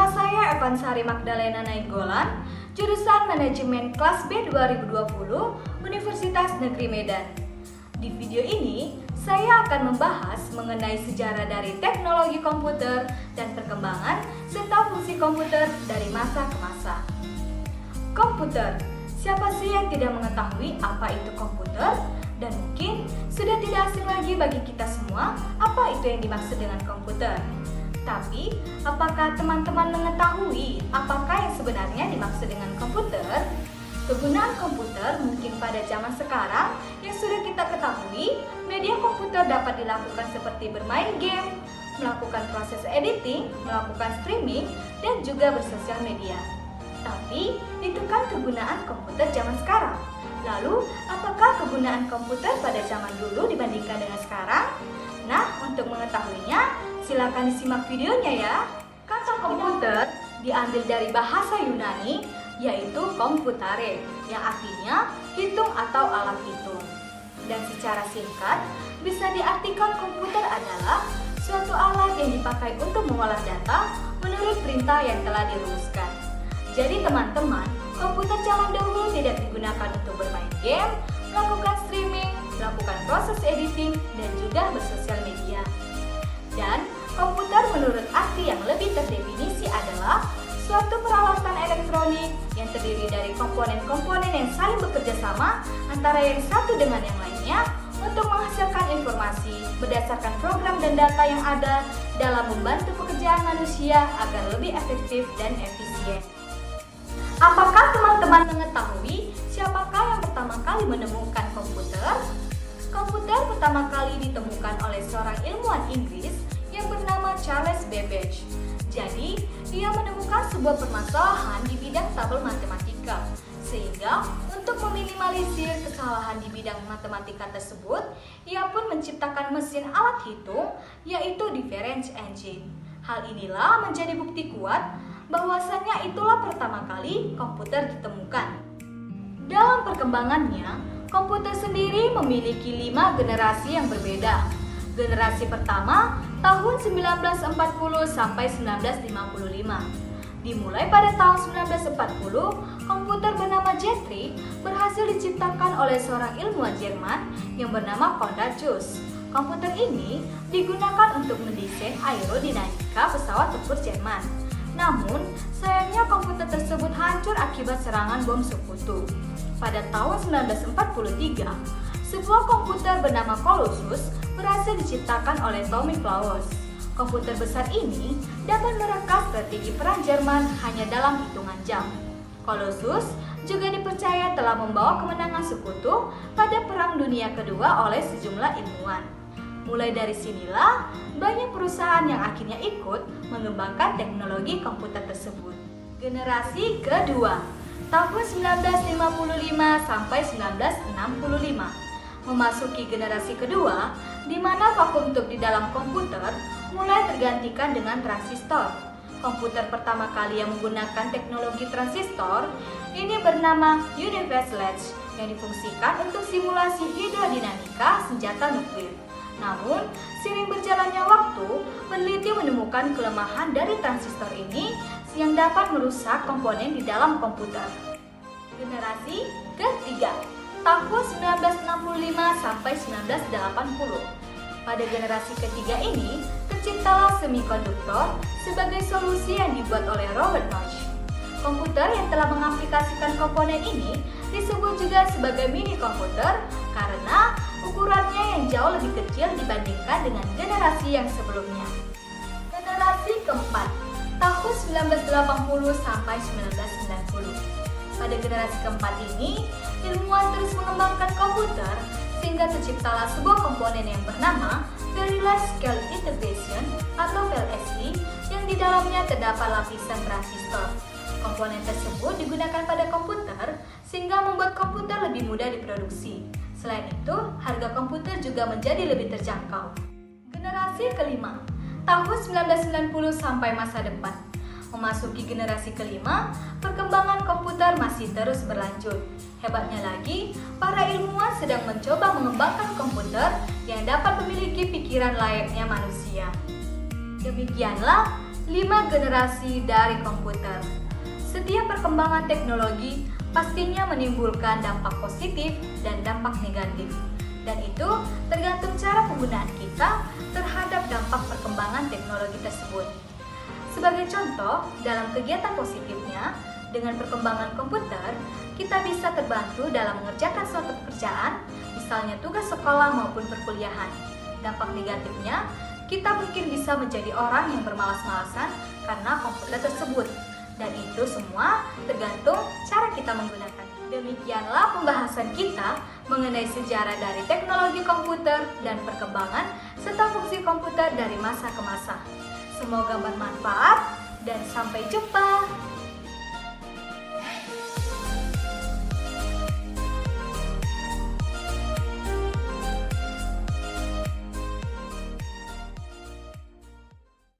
Nama saya Evansari Magdalena Nainggolan, jurusan Manajemen kelas B 2020, Universitas Negeri Medan. Di video ini, saya akan membahas mengenai sejarah dari teknologi komputer dan perkembangan serta fungsi komputer dari masa ke masa. Komputer, siapa sih yang tidak mengetahui apa itu komputer? Dan mungkin sudah tidak asing lagi bagi kita semua apa itu yang dimaksud dengan komputer. Tapi, apakah teman-teman mengetahui apakah yang sebenarnya dimaksud dengan komputer? Kegunaan komputer mungkin pada zaman sekarang yang sudah kita ketahui, media komputer dapat dilakukan seperti bermain game, melakukan proses editing, melakukan streaming, dan juga bersosial media. Tapi, itu kan kegunaan komputer zaman sekarang. Lalu, apakah kegunaan komputer pada zaman dulu dibandingkan dengan sekarang? Nah, untuk mengetahuinya, silakan disimak videonya ya. Kata komputer diambil dari bahasa Yunani, yaitu computare, yang artinya hitung atau alat hitung. Dan secara singkat, bisa diartikan komputer adalah suatu alat yang dipakai untuk mengolah data menurut perintah yang telah dirumuskan. Jadi teman-teman, komputer zaman dahulu tidak digunakan untuk bermain game, melakukan streaming, melakukan proses editing, dan juga bersosial media. Dan komputer menurut arti yang lebih terdefinisi adalah suatu peralatan elektronik yang terdiri dari komponen-komponen yang saling bekerja sama antara yang satu dengan yang lainnya untuk menghasilkan informasi berdasarkan program dan data yang ada dalam membantu pekerjaan manusia agar lebih efektif dan efisien. Apakah teman-teman mengetahui siapakah yang pertama kali menemukan komputer? Komputer pertama kali ditemukan oleh seorang ilmuwan Inggris yang bernama Charles Babbage. Jadi, ia menemukan sebuah permasalahan di bidang tabel matematika. Sehingga, untuk meminimalisir kesalahan di bidang matematika tersebut, ia pun menciptakan mesin alat hitung, yaitu difference engine. Hal inilah menjadi bukti kuat bahwasannya itulah pertama kali komputer ditemukan. Dalam perkembangannya, komputer sendiri memiliki 5 generasi yang berbeda. Generasi pertama tahun 1940 sampai 1955. Dimulai pada tahun 1940, komputer bernama Jetri berhasil diciptakan oleh seorang ilmuwan Jerman yang bernama Konrad Zuse. Komputer ini digunakan untuk mendesain aerodinamika pesawat tempur Jerman. Namun, sayangnya komputer tersebut hancur akibat serangan bom sekutu. Pada tahun 1943, sebuah komputer bernama Colossus berhasil diciptakan oleh Tommy Flowers. Komputer besar ini dapat mereka strategi perang Jerman hanya dalam hitungan jam. Colossus juga dipercaya telah membawa kemenangan sekutu pada Perang Dunia Kedua oleh sejumlah ilmuwan. Mulai dari sinilah, banyak perusahaan yang akhirnya ikut mengembangkan teknologi komputer tersebut. Generasi kedua, tahun 1955 sampai 1965. Memasuki generasi kedua, di mana vakum tube di dalam komputer mulai tergantikan dengan transistor. Komputer pertama kali yang menggunakan teknologi transistor ini bernama Universal Latch yang difungsikan untuk simulasi hidrodinamika senjata nuklir. Namun, seiring berjalannya waktu, peneliti menemukan kelemahan dari transistor ini yang dapat merusak komponen di dalam komputer. Generasi ketiga, tahun 1965 sampai 1980. Pada generasi ketiga ini, terciptalah semikonduktor sebagai solusi yang dibuat oleh Robert Noyce. Komputer yang telah mengaplikasikan komponen ini disebut juga sebagai mini komputer karena ukurannya yang jauh lebih kecil dibandingkan dengan generasi yang sebelumnya. Generasi keempat, tahun 1980 sampai 1990. Pada generasi keempat ini, ilmuwan terus mengembangkan komputer sehingga terciptalah sebuah komponen yang bernama Very Large Scale Integration atau VLSI yang di dalamnya terdapat lapisan transistor. Komponen tersebut digunakan pada komputer sehingga membuat komputer lebih mudah diproduksi. Selain itu, harga komputer juga menjadi lebih terjangkau. Generasi kelima, tahun 1990 sampai masa depan. Memasuki generasi kelima, perkembangan komputer masih terus berlanjut. Hebatnya lagi, para ilmuwan sedang mencoba mengembangkan komputer yang dapat memiliki pikiran layaknya manusia. Demikianlah 5 generasi dari komputer. Setiap perkembangan teknologi pastinya menimbulkan dampak positif dan dampak negatif. Dan itu tergantung cara penggunaan kita terhadap dampak perkembangan teknologi tersebut. Sebagai contoh, dalam kegiatan positifnya, dengan perkembangan komputer, kita bisa terbantu dalam mengerjakan suatu pekerjaan, misalnya tugas sekolah maupun perkuliahan. Dampak negatifnya, kita mungkin bisa menjadi orang yang bermalas-malasan karena komputer tersebut. Dan itu semua tergantung cara kita menggunakan. Demikianlah pembahasan kita mengenai sejarah dari teknologi komputer dan perkembangan serta fungsi komputer dari masa ke masa. Semoga bermanfaat dan sampai jumpa.